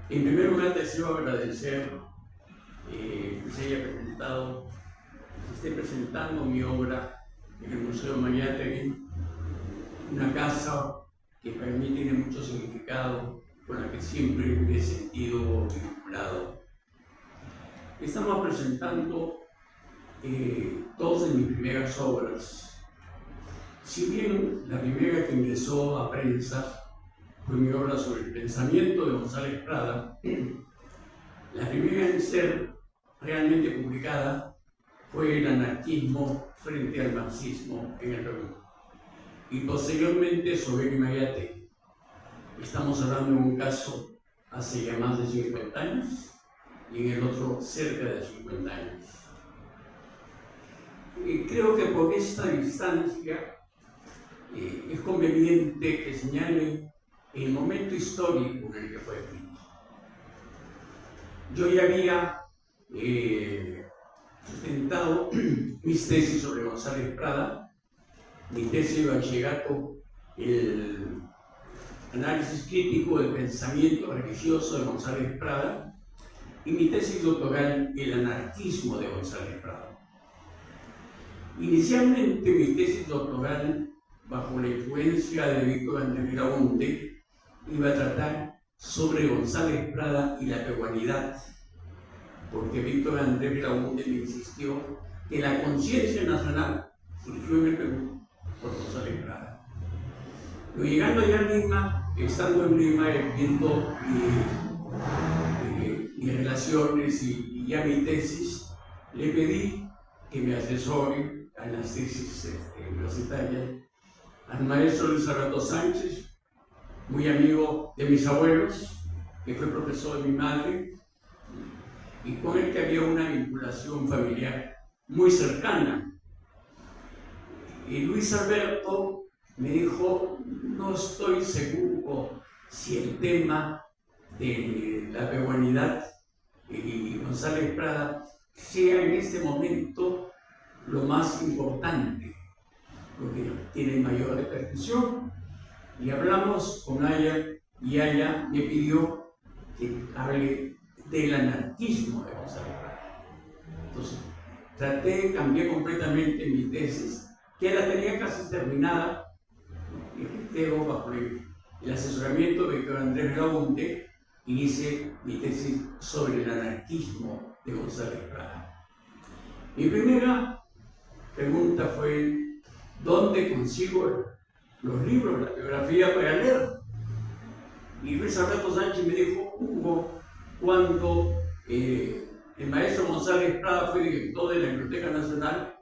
En primer lugar, deseo agradecer que se haya presentado, que se esté presentando mi obra en el Museo Mariátegui, una casa que para mí tiene mucho significado, con la que siempre me he sentido vinculado. Estamos presentando dos de mis primeras obras. Si bien la primera que ingresó a prensa fue mi obra sobre el pensamiento de González Prada, la primera en ser realmente publicada fue El anarquismo frente al marxismo en el Perú, y posteriormente sobre el Mariátegui. Estamos hablando de un caso hace ya más de 50 años y en el otro cerca de 50 años. Creo que por esta distancia es conveniente que señale el momento histórico en el que fue escrito. Yo ya había sustentado mis tesis sobre González Prada, mi tesis de bachillerato, el análisis crítico del pensamiento religioso de González Prada, y mi tesis doctoral, el anarquismo de González Prada. Inicialmente mi tesis doctoral, bajo la influencia de Víctor Andrés Belaunde, iba a tratar sobre González Prada y la peruanidad, porque Víctor Andrés Belaunde me insistió que la conciencia nacional surgió en el Perú por González Prada. Pero llegando allá a Lima, estando en Lima, viendo mis relaciones y ya mi tesis, le pedí que me asesore en las tesis universitarias al maestro Luis Alberto Sánchez, muy amigo de mis abuelos, que fue profesor de mi madre, y con el que había una vinculación familiar muy cercana. Y Luis Alberto me dijo: no estoy seguro si el tema de la peruanidad y González Prada sea en este momento lo más importante, lo que tiene mayor repercusión. Y hablamos con ella y ella me pidió que hable del anarquismo de González Prada. Entonces, cambié completamente mi tesis, que la tenía casi terminada, y reitero, bajo el asesoramiento de Víctor Andrés Belaunde, y hice mi tesis sobre el anarquismo de González Prada. Mi primera pregunta fue: ¿dónde consigo los libros, la biografía para leer? Y Luis Alberto Sánchez me dijo: Hugo, cuando el maestro González Prada fue director de la Biblioteca Nacional,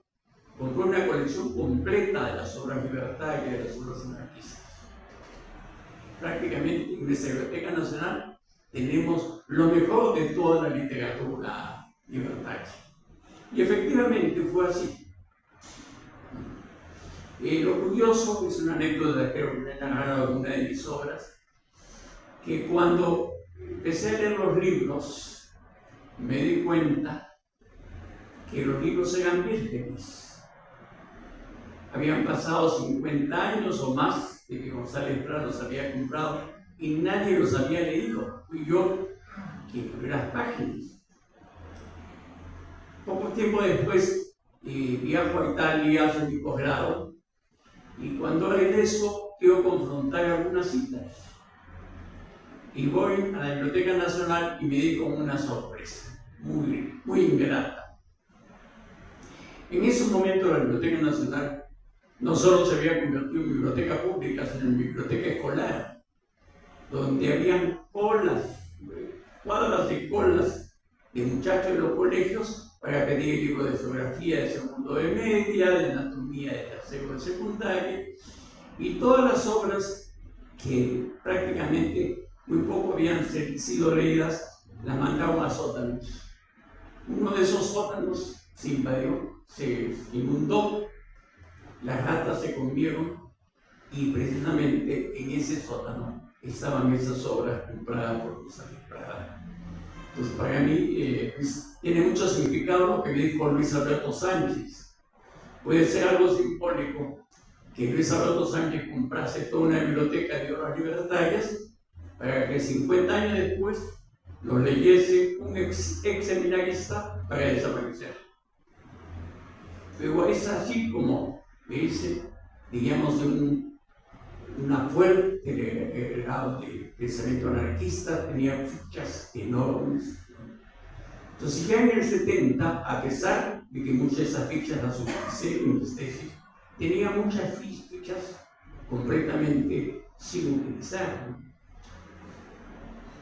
compró una colección completa de las obras libertarias, de las obras anarquistas. Prácticamente en nuestra Biblioteca Nacional tenemos lo mejor de toda la literatura libertaria. Y efectivamente fue así. Lo curioso, es una anécdota que me he narrado en una de mis obras, que cuando empecé a leer los libros, me di cuenta que los libros eran vírgenes. Habían pasado 50 años o más de que González Prada los había comprado y nadie los había leído. Fui yo quien abrió las páginas. Poco tiempo después viajo a Italia a hacer mi posgrado, y cuando regreso quiero confrontar algunas citas. Y voy a la Biblioteca Nacional y me di con una sorpresa muy, muy ingrata. En ese momento la Biblioteca Nacional no solo se había convertido en biblioteca pública, sino en biblioteca escolar, donde habían colas, cuadras de colas de muchachos de los colegios para pedir libros de geografía de segundo de media, de anatomía de tercero de secundaria, y todas las obras que prácticamente muy poco habían sido leídas las mandaron a sótanos. Uno de esos sótanos se invadió, se inundó, las ratas se comieron, y precisamente en ese sótano estaban esas obras compradas por González Prada. Entonces, para mí tiene mucho significado lo que me dijo Luis Alberto Sánchez. Puede ser algo simbólico que Luis Alberto Sánchez comprase toda una biblioteca de obras libertarias para que 50 años después lo leyese un ex seminarista para desaparecer. Pero es así como me dice, digamos, de una fuerte grado de pensamiento anarquista, tenía fichas enormes. Entonces ya en el 70, a pesar de que muchas de esas fichas las utilicé en mis tesis, tenía muchas fichas completamente sin utilizar.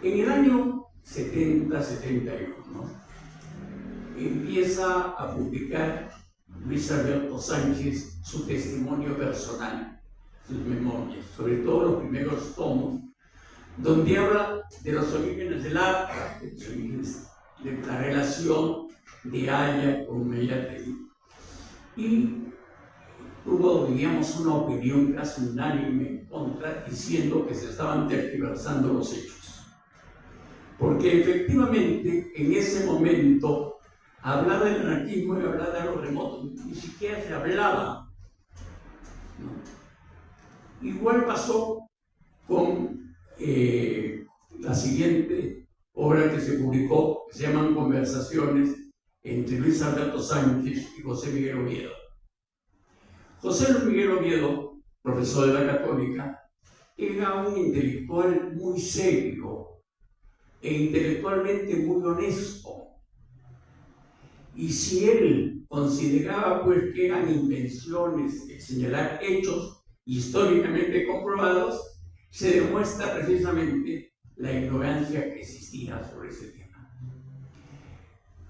En el año 70-71, empieza a publicar Luis Alberto Sánchez su testimonio personal, sus memorias, sobre todo los primeros tomos, donde habla de los orígenes del arte, de la relación de Haya con Mellategui. Y tuvo, digamos, una opinión casi unánime en contra, diciendo que se estaban tergiversando los hechos. Porque efectivamente, en ese momento, hablar del anarquismo y hablar de algo remoto, ni siquiera se hablaba, ¿no? Igual pasó con la siguiente obra que se publicó, que se llaman Conversaciones entre Luis Alberto Sánchez y José Miguel Oviedo. José Luis Miguel Oviedo, profesor de la Católica, era un intelectual muy serio e intelectualmente muy honesto. Y si él consideraba pues que eran invenciones de señalar hechos históricamente comprobados, se demuestra precisamente la ignorancia que existía sobre ese tema.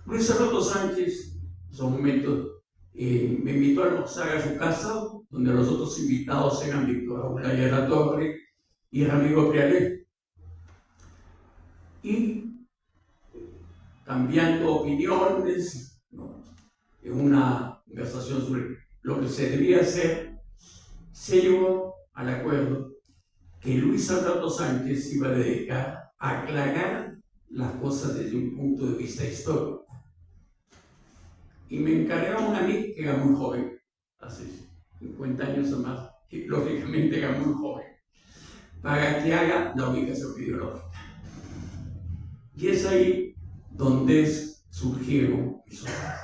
Luis Alberto Sánchez, en su momento, me invitó a almorzar a su casa, donde los otros invitados eran Víctor Aulaya de la Torre y Ramiro Prialet. Y cambiando opiniones, ¿no?, en una conversación sobre lo que se debía hacer, se llegó al acuerdo que Luis Alberto Sánchez iba a dedicar a aclarar las cosas desde un punto de vista histórico. Y me encargaron a mí, que era muy joven, hace 50 años o más, que lógicamente era muy joven, para que haga la ubicación ideológica. Y es ahí donde surgieron mis obras.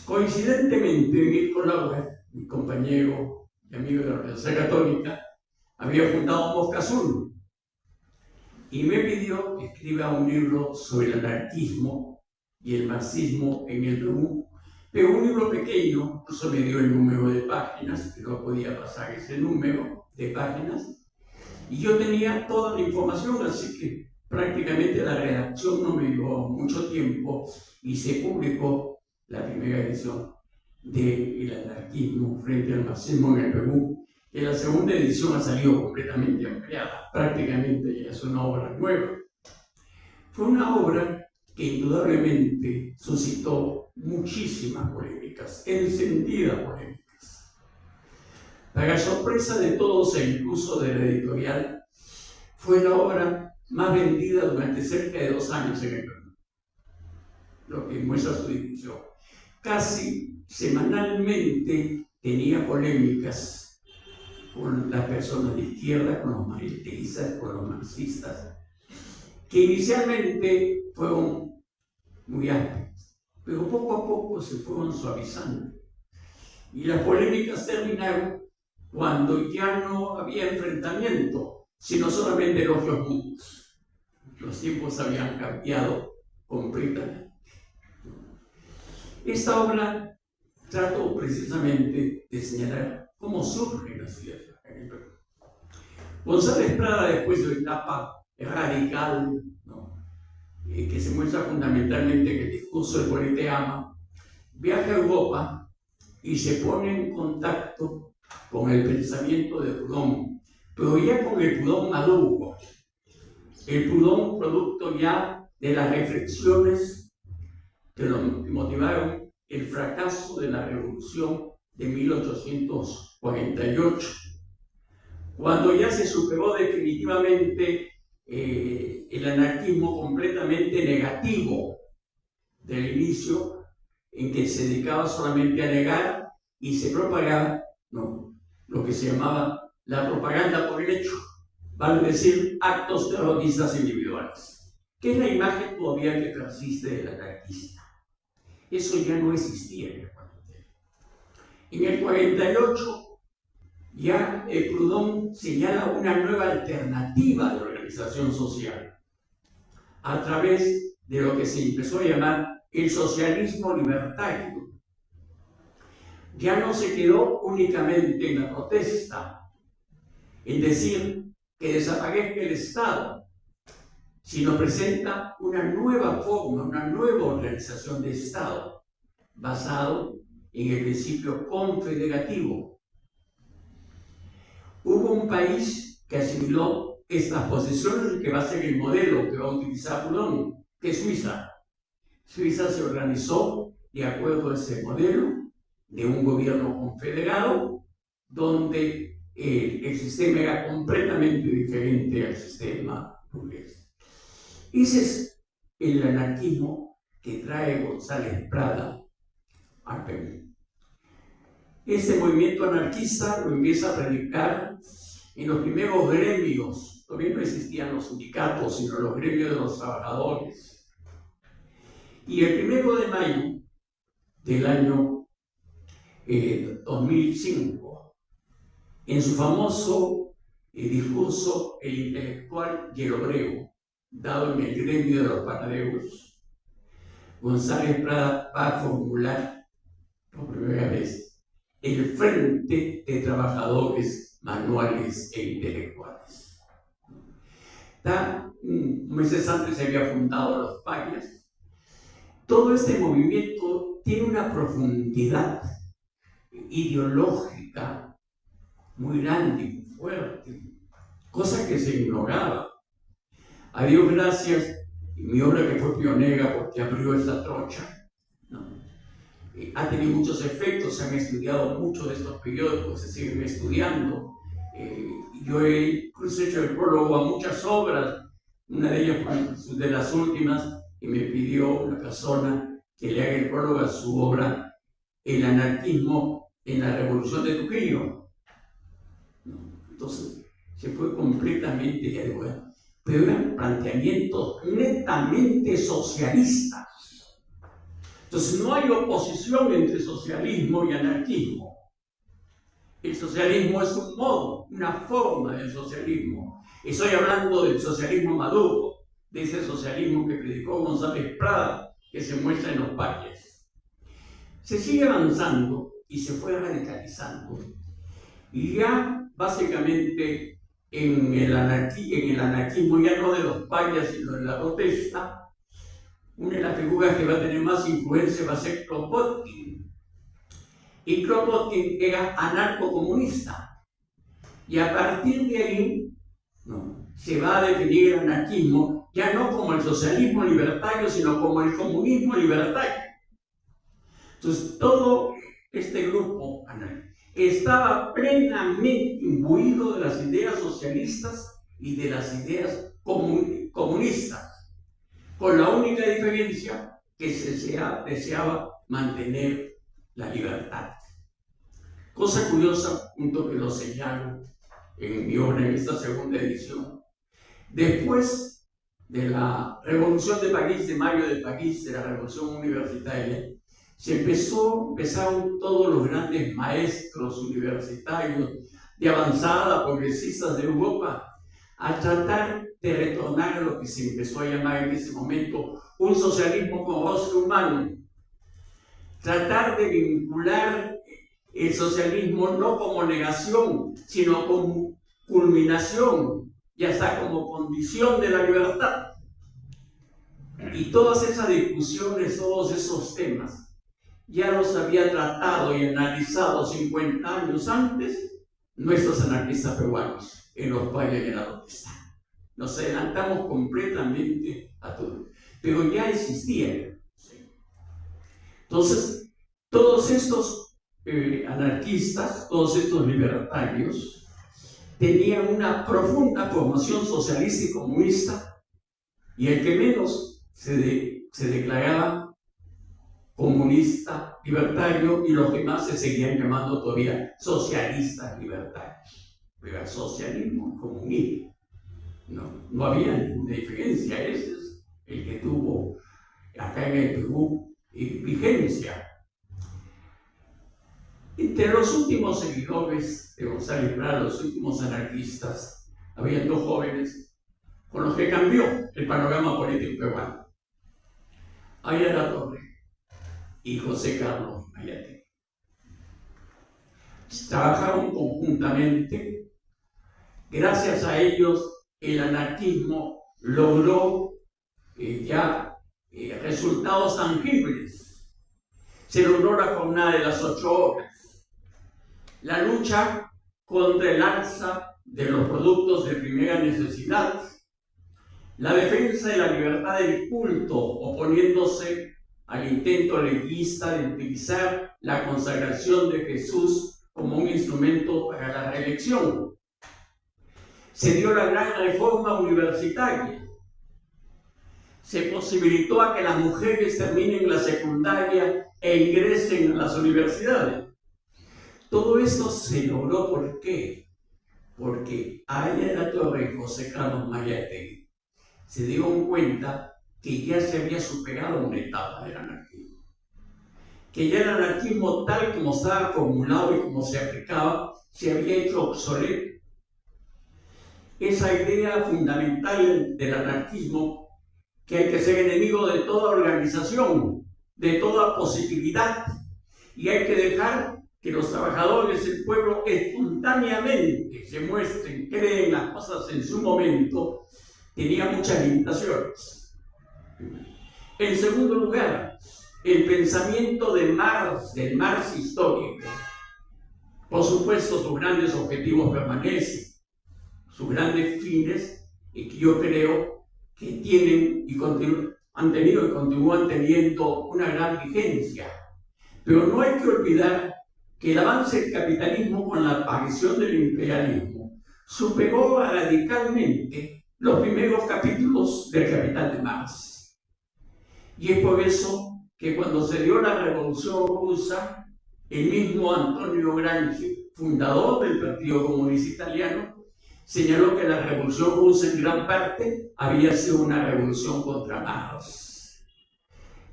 Coincidentemente, Mirko Lauer, mi compañero y amigo de la Universidad Católica, había fundado Mosca Azul y me pidió que escriba un libro sobre el anarquismo y el marxismo en el Perú, pero un libro pequeño, incluso me dio el número de páginas, que no podía pasar ese número de páginas, y yo tenía toda la información, así que prácticamente la redacción no me llevó mucho tiempo y se publicó la primera edición de El anarquismo frente al marxismo en el Perú. Y la segunda edición ha salido completamente ampliada, prácticamente ya es una obra nueva. Fue una obra que indudablemente suscitó muchísimas polémicas, encendidas polémicas. Para sorpresa de todos e incluso de la editorial, fue la obra más vendida durante cerca de 2 años en el Perú, lo que muestra su difusión. Casi semanalmente tenía polémicas con las personas de izquierda, con los marxistas, con los marxistas, que inicialmente fueron muy amplias, pero poco a poco se fueron suavizando. Y las polémicas terminaron cuando ya no había enfrentamiento, sino solamente elogios mutuos. Los tiempos habían cambiado completamente. Esta obra trató precisamente de señalar cómo surgen las ideas en el Perú. González Prada, después de una etapa radical, ¿no?, que se muestra fundamentalmente en el discurso de Politeama, viaja a Europa y se pone en contacto con el pensamiento de Proudhon, pero ya con el Proudhon maduro, el Proudhon producto ya de las reflexiones que lo motivaron el fracaso de la Revolución de 1848, cuando ya se superó definitivamente el anarquismo completamente negativo del inicio, en que se dedicaba solamente a negar y se propagaba, ¿no?, lo que se llamaba la propaganda por el hecho, vale decir, actos terroristas individuales, que es la imagen todavía que persiste del anarquista. Eso ya no existía en el 43. En el 48 ya Proudhon señala una nueva alternativa de organización social a través de lo que se empezó a llamar el socialismo libertario. Ya no se quedó únicamente en la protesta, en decir que desaparezca el Estado, sino presenta una nueva forma, una nueva organización de Estado, basado en el principio confederativo. Hubo un país que asimiló estas posiciones y que va a ser el modelo que va a utilizar Proudhon, que es Suiza. Suiza se organizó de acuerdo a ese modelo de un gobierno confederado, donde el sistema era completamente diferente al sistema burgués. Ese es el anarquismo que trae González Prada al Perú. Este movimiento anarquista lo empieza a predicar en los primeros gremios. Todavía no existían los sindicatos, sino los gremios de los trabajadores. Y el 1 de mayo del año 2005, en su famoso discurso El intelectual y el obrero, dado en el gremio de los panaderos, González Prada va a formular por primera vez el Frente de Trabajadores Manuales e Intelectuales. Meses antes se había fundado los Payas. Todo este movimiento tiene una profundidad ideológica muy grande y muy fuerte, cosa que se ignoraba. A Dios gracias, mi obra que fue pionera porque abrió esta trocha, ¿no? Ha tenido muchos efectos, se han estudiado mucho de estos periódicos, se siguen estudiando. Yo he incluso hecho el prólogo a muchas obras, una de ellas de las últimas, y me pidió una persona que le haga el prólogo a su obra El anarquismo en la Revolución de Trujillo. Entonces, se fue completamente de acuerdo. Pero eran planteamientos netamente socialistas. Entonces, no hay oposición entre socialismo y anarquismo. El socialismo es un modo, una forma del socialismo. Estoy hablando del socialismo maduro, de ese socialismo que predicó González Prada, que se muestra en los Payas. Se sigue avanzando y se fue radicalizando. Y ya básicamente en el anarquismo, ya no de los Payas, sino de la protesta, una de las figuras que va a tener más influencia va a ser Kropotkin. Y Kropotkin era anarcocomunista. Y a partir de ahí, se va a definir el anarquismo ya no como el socialismo libertario, sino como el comunismo libertario. Entonces, todo este grupo estaba plenamente imbuido de las ideas socialistas y de las ideas comunistas, con la única diferencia que deseaba mantener la libertad. Cosa curiosa, punto que lo señalo en mi obra, en esta segunda edición. Después de la Revolución de París, de mayo de París, de la Revolución Universitaria, empezaron todos los grandes maestros universitarios de avanzada, progresistas de Europa, a tratar de retornar a lo que se empezó a llamar en ese momento un socialismo con rostro humano. Tratar de vincular el socialismo no como negación, sino como culminación y hasta como condición de la libertad. Y todas esas discusiones, todos esos temas, ya los había tratado y analizado 50 años antes nuestros anarquistas peruanos en los Payas y en la protesta. Nos adelantamos completamente a todo, pero ya existía. Entonces, todos estos anarquistas, todos estos libertarios, tenían una profunda formación socialista y comunista, y el que menos se declaraba comunista libertario, y los demás se seguían llamando todavía socialistas libertarios. Pero el socialismo y comunismo no había ninguna diferencia. Ese es el que tuvo acá en el Perú vigencia. Entre los últimos seguidores de González Prada, los últimos anarquistas, había dos jóvenes con los que cambió el panorama político peruano: Aya Latorre y José Carlos Mayategui. Trabajaron conjuntamente. Gracias a ellos, el anarquismo logró resultados tangibles. Se logró la jornada de las 8 horas, la lucha contra el alza de los productos de primera necesidad, la defensa de la libertad del culto, oponiéndose al intento leguista de utilizar la consagración de Jesús como un instrumento para la reelección. Se dio la gran reforma universitaria. Se posibilitó a que las mujeres terminen la secundaria e ingresen a las universidades. Todo esto se logró, ¿por qué? Porque Aya Latorre y José Carlos Mayategui se dieron cuenta que ya se había superado una etapa del anarquismo, que ya el anarquismo tal como estaba formulado y como se aplicaba se había hecho obsoleto. Esa idea fundamental del anarquismo, que hay que ser enemigo de toda organización, de toda positividad, y hay que dejar que los trabajadores del pueblo espontáneamente se muestren, creen las cosas en su momento, tenía muchas limitaciones. En segundo lugar, el pensamiento de Marx, del Marx histórico. Por supuesto, sus grandes objetivos permanecen, sus grandes fines, y que yo creo que tienen y han tenido y continúan teniendo una gran vigencia. Pero no hay que olvidar que el avance del capitalismo con la aparición del imperialismo superó radicalmente los primeros capítulos del Capital de Marx. Y es por eso que cuando se dio la Revolución Rusa, el mismo Antonio Gramsci, fundador del Partido Comunista Italiano, señaló que la Revolución Rusa en gran parte había sido una revolución contra Marx.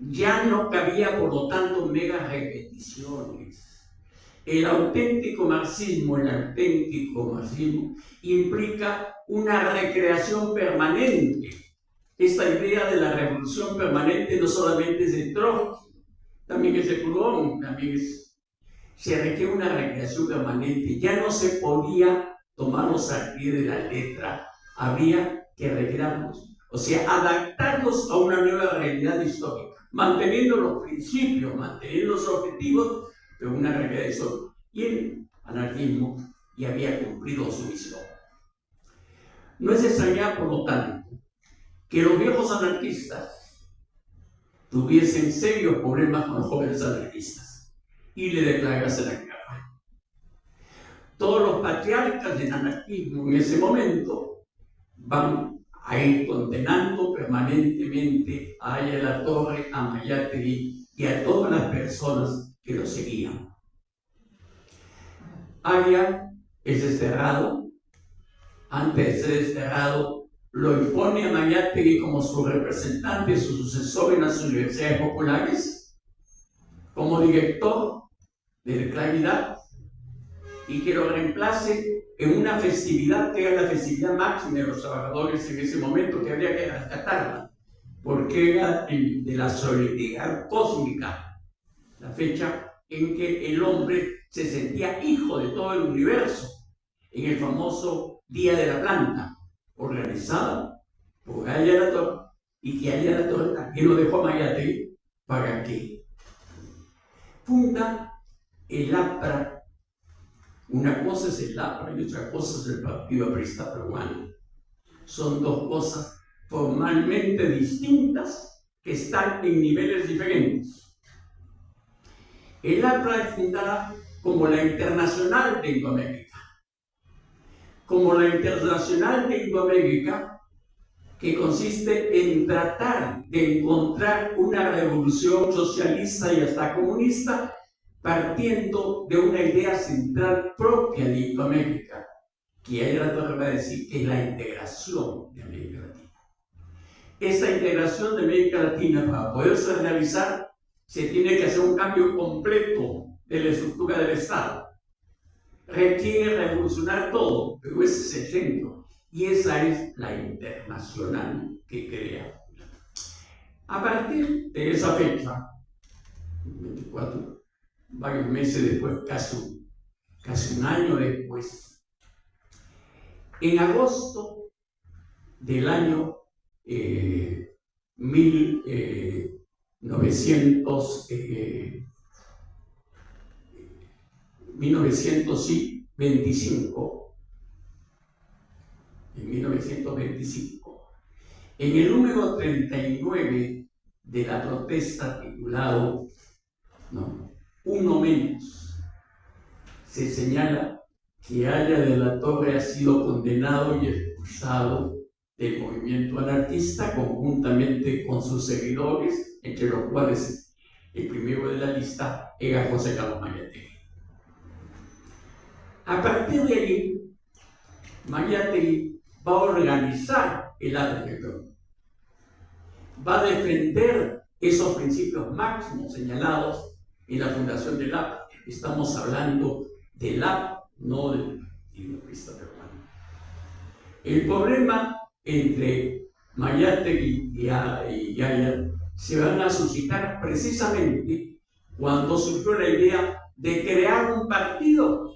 Ya no cabía, por lo tanto, megas repeticiones. El auténtico marxismo implica una recreación permanente. Esta idea de la revolución permanente no solamente es de Trotsky, también es de Proudhon, se requiere una recreación permanente. Ya no se podía tomarlos al pie de la letra, había que recrearlos, o sea, adaptarlos a una nueva realidad histórica, manteniendo los principios, manteniendo los objetivos, pero una realidad histórica. Y el anarquismo ya había cumplido su misión. No es extrañar, por lo tanto, que los viejos anarquistas tuviesen serios problemas con los jóvenes anarquistas y le declarasen la guerra. Todos los patriarcas del anarquismo en ese momento van a ir condenando permanentemente a Aya Latorre, a Mayategui y a todas las personas que lo seguían. Aya es desterrado. Antes de ser desterrado, lo impone a Mayategui como su representante, su sucesor en las universidades populares, como director de claridad, y que lo reemplace en una festividad que era la festividad máxima de los trabajadores en ese momento, que habría que rescatarla, porque era de la solidaridad cósmica, la fecha en que el hombre se sentía hijo de todo el universo, en el famoso Día de la Planta, organizado por Aya Latorre, y que Aya Latorre también lo dejó a Mayategui para que funda el APRA. Una cosa es el APRA y otra cosa es el Partido Aprista Peruano. Son dos cosas formalmente distintas que están en niveles diferentes. El APRA es fundada como la Internacional de Indoamérica. Como la Internacional de Indoamérica, que consiste en tratar de encontrar una revolución socialista y hasta comunista, partiendo de una idea central propia de Indoamérica, que Aya Latorre va a decir que es la integración de América Latina. esta integración de América Latina, para poderse realizar, se tiene que hacer un cambio completo de la estructura del Estado. Requiere revolucionar todo, pero ese es el centro. Y esa es la internacional que crea. A partir de esa fecha, 24, varios meses después, casi un año después, en agosto del año 1925, en el número 39 de la protesta titulado Uno Menos, se señala que Aya de la Torre ha sido condenado y expulsado del movimiento anarquista conjuntamente con sus seguidores, entre los cuales el primero de la lista era José Carlos Mariátegui. A partir de allí, Mariátegui va a organizar el APRA, va a defender esos principios máximos señalados en la fundación del APRA. Estamos hablando del APRA, no del Partido Aprista Peruano. El problema entre Mariátegui y Aya se van a suscitar precisamente cuando surgió la idea de crear un partido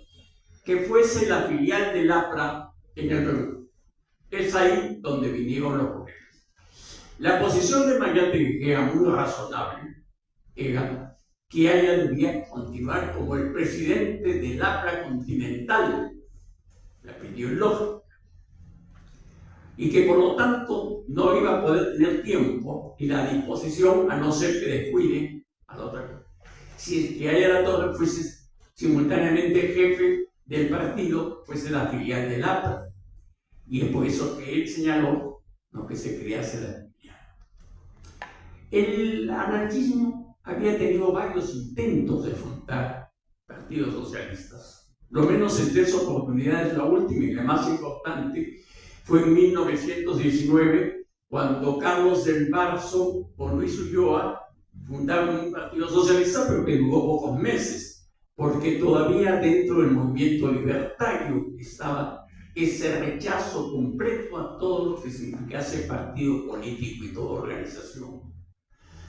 que fuese la filial del APRA en el Perú. Es ahí donde vinieron los problemas. La posición de Mariátegui, que era muy razonable, era que Aya debía continuar como el presidente del APRA continental, la pidió lógica, y que por lo tanto no iba a poder tener tiempo y la disposición a no ser que descuide a la otra cosa. Si es que Aya de la Torre fuese simultáneamente jefe del partido, fuese la filial del APRA, y es por eso que él señaló que se crease la filial. El anarquismo había tenido varios intentos de fundar partidos socialistas. Lo menos en 3 oportunidades, la última y la más importante fue en 1919, cuando Carlos del Barzo o Luis Ulloa fundaron un partido socialista, pero que duró pocos meses, porque todavía dentro del movimiento libertario estaba ese rechazo completo a todo lo que significase partido político y toda organización.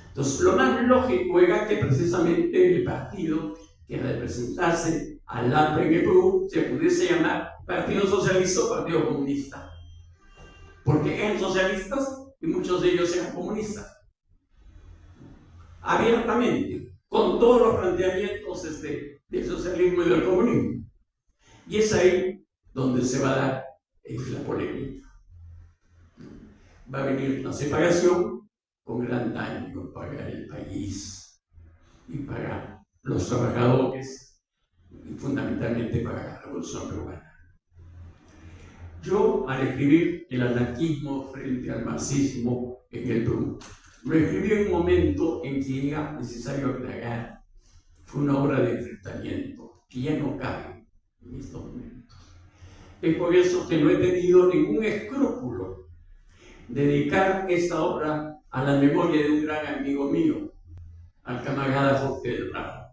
Entonces, lo más lógico era que precisamente el partido que representase al APRA en el Perú se pudiese llamar Partido Socialista o Partido Comunista, porque eran socialistas y muchos de ellos eran comunistas, abiertamente, con todos los planteamientos del socialismo y del comunismo. Y es ahí donde se va a dar la polémica. Va a venir una separación con gran daño para el país y para los trabajadores y fundamentalmente para la Revolución Peruana. Yo, al escribir el anarquismo frente al marxismo en el Perú, lo escribí en un momento en que era necesario aclarar, fue una obra de enfrentamiento que ya no cabe en estos momentos. Es por eso que no he tenido ningún escrúpulo dedicar esta obra a la memoria de un gran amigo mío, al camarada Jorge del Prado.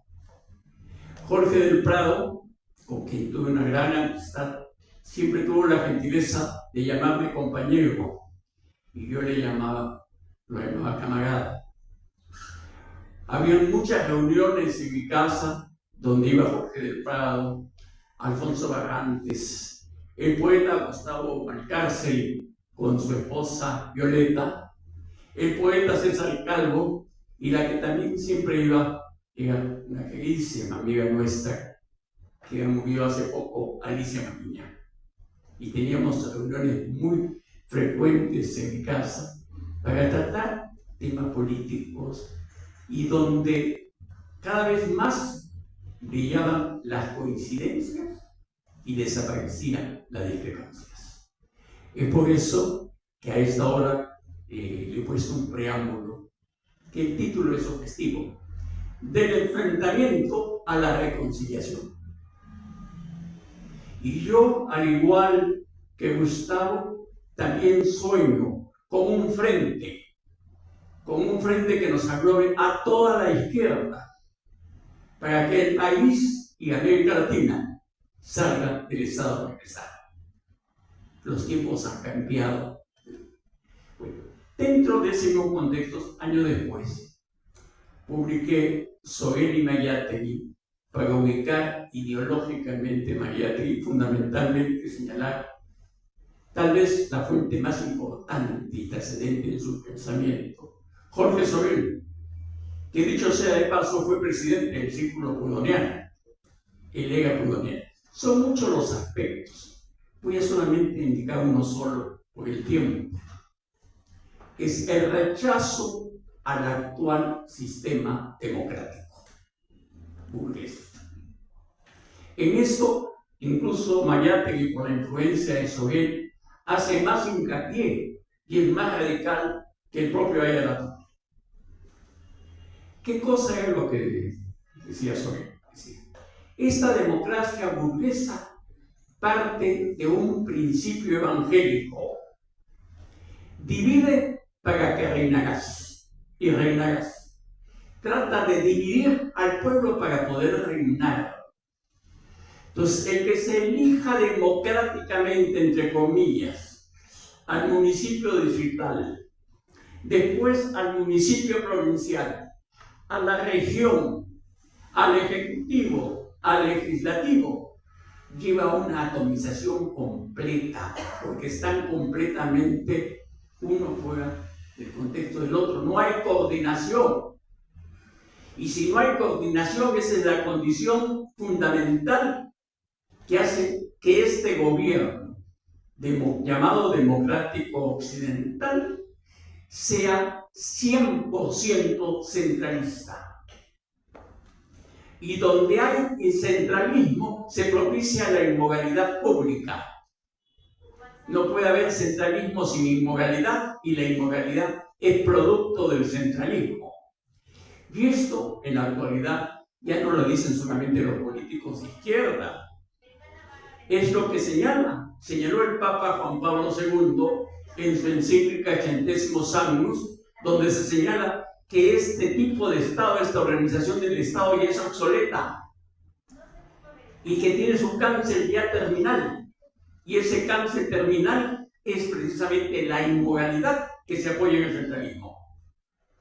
Jorge del Prado, con quien tuve una gran amistad, siempre tuvo la gentileza de llamarme compañero, y yo lo llamaba camarada. Había muchas reuniones en mi casa donde iba Jorge del Prado, Alfonso Barrantes, el poeta Gustavo Valcárcel con su esposa Violeta, el poeta César Calvo, y la que también siempre iba era una queridísima amiga nuestra que murió hace poco, Alicia Maquiña. Y teníamos reuniones muy frecuentes en mi casa para tratar temas políticos y donde cada vez más brillaban las coincidencias y desaparecían las discrepancias. Es por eso que a esta hora le he puesto un preámbulo, que el título es sugestivo: del enfrentamiento a la reconciliación. Y yo, al igual que Gustavo, también sueño con un frente que nos aglobe a toda la izquierda, para que el país y América Latina salga del estado en que está. Los tiempos han cambiado. Bueno, dentro de ese mismo contexto, años después, publiqué Soguel y Mayátegui para ubicar ideológicamente Mayátegui, fundamentalmente señalar tal vez la fuente más importante y trascendente en su pensamiento, Jorge Soguel, que dicho sea de paso fue presidente del Círculo Proudhoniano, el Lega Proudhoniano. Son muchos los aspectos, voy a solamente indicar uno solo por el tiempo. Es el rechazo al actual sistema democrático burgués. En esto, incluso Mayátegui, por la influencia de Soguel, hace más hincapié y es más radical que el propio Ayala Torre. ¿Qué cosa era lo que decía Soguel? Esta democracia burguesa parte de un principio evangélico. Divide para que reinarás y reinarás. Trata de dividir al pueblo para poder reinar. Entonces, el que se elija democráticamente, entre comillas, al municipio distrital, después al municipio provincial, a la región, al ejecutivo, al legislativo, lleva una atomización completa, porque están completamente uno fuera del contexto del otro. No hay coordinación. Y si no hay coordinación, esa es la condición fundamental que hace que este gobierno llamado democrático occidental sea 100% centralista. Y donde hay centralismo se propicia la inmoralidad pública. No puede haber centralismo sin inmoralidad, y la inmoralidad es producto del centralismo. Y esto en la actualidad ya no lo dicen solamente los políticos de izquierda. Es lo que señaló el Papa Juan Pablo II en su encíclica Centésimos Annus, donde se señala que este tipo de Estado, esta organización del Estado ya es obsoleta y que tiene su cáncer ya terminal. Y ese cáncer terminal es precisamente la inmoralidad que se apoya en el centralismo.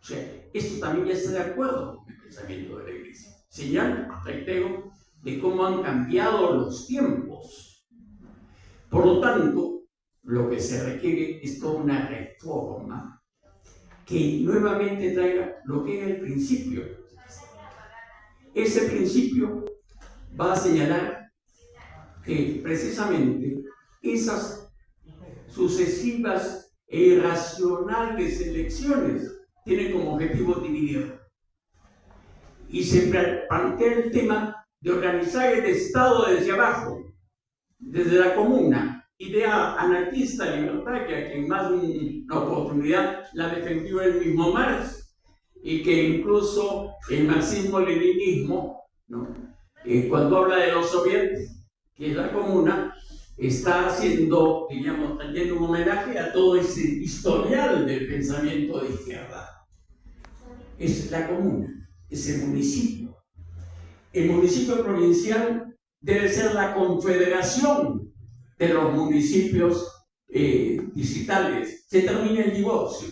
O sea, esto también ya está de acuerdo con el pensamiento de la Iglesia. Señal, reitero, de cómo han cambiado los tiempos. Por lo tanto, lo que se requiere es toda una reforma que nuevamente traiga lo que era el principio. Ese principio va a señalar que precisamente esas sucesivas e irracionales elecciones tienen como objetivo dividir. Y se plantea el tema de organizar el Estado desde abajo, desde la comuna, idea anarquista, libertaria, que en más de una oportunidad la defendió el mismo Marx, y que incluso el marxismo-leninismo, ¿no? Cuando habla de los soviets, que es la comuna, está haciendo, digamos, también un homenaje a todo ese historial del pensamiento de izquierda. Es la comuna, es el municipio. El municipio provincial debe ser la confederación de los municipios distritales. Se termina el divorcio.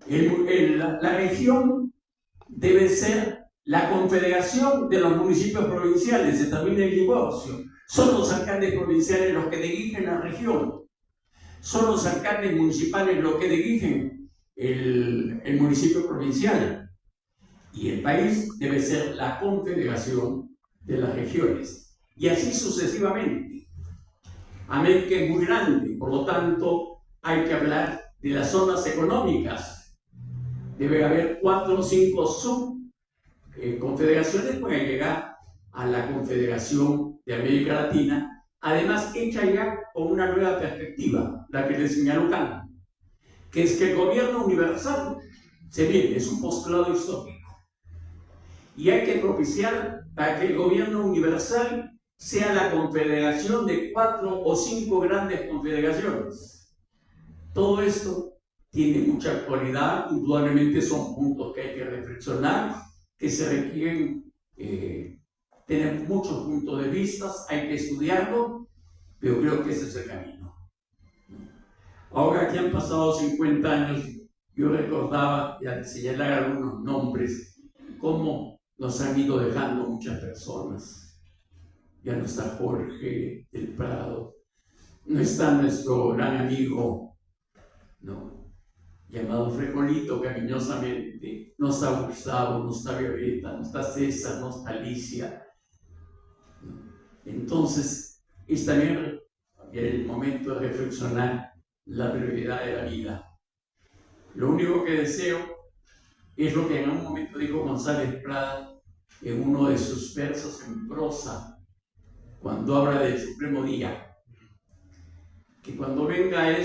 La región debe ser la confederación de los municipios provinciales. Se termina el divorcio. Son los alcaldes provinciales los que dirigen la región. Son los alcaldes municipales los que dirigen el municipio provincial. Y el país debe ser la confederación de las regiones. Y así sucesivamente. América es muy grande, por lo tanto hay que hablar de las zonas económicas. Debe haber 4 o 5 subconfederaciones para llegar a la Confederación de América Latina, además hecha ya con una nueva perspectiva, la que le señaló Kant, que es que el gobierno universal se viene, es un postulado histórico. Y hay que propiciar para que el gobierno universal sea la confederación de 4 o 5 grandes confederaciones. Todo esto tiene mucha actualidad, indudablemente son puntos que hay que reflexionar, que se requieren tener muchos puntos de vista, hay que estudiarlo, pero creo que ese es el camino. Ahora que han pasado 50 años, yo recordaba, y al señalar algunos nombres, cómo nos han ido dejando muchas personas. Ya no está Jorge del Prado, no está nuestro gran amigo, ¿no?, llamado Frijolito, cariñosamente, no está Gustavo, no está Violeta, no está César, no está Alicia. Entonces, es también el momento de reflexionar la brevedad de la vida. Lo único que deseo es lo que en un momento dijo González Prada en uno de sus versos en prosa, cuando habla del supremo día, que cuando venga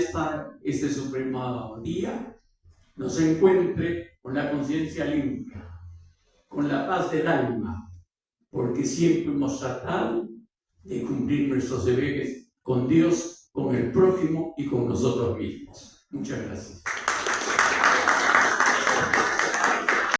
este supremo día, nos encuentre con la conciencia limpia, con la paz del alma, porque siempre hemos tratado de cumplir nuestros deberes con Dios, con el prójimo y con nosotros mismos. Muchas gracias.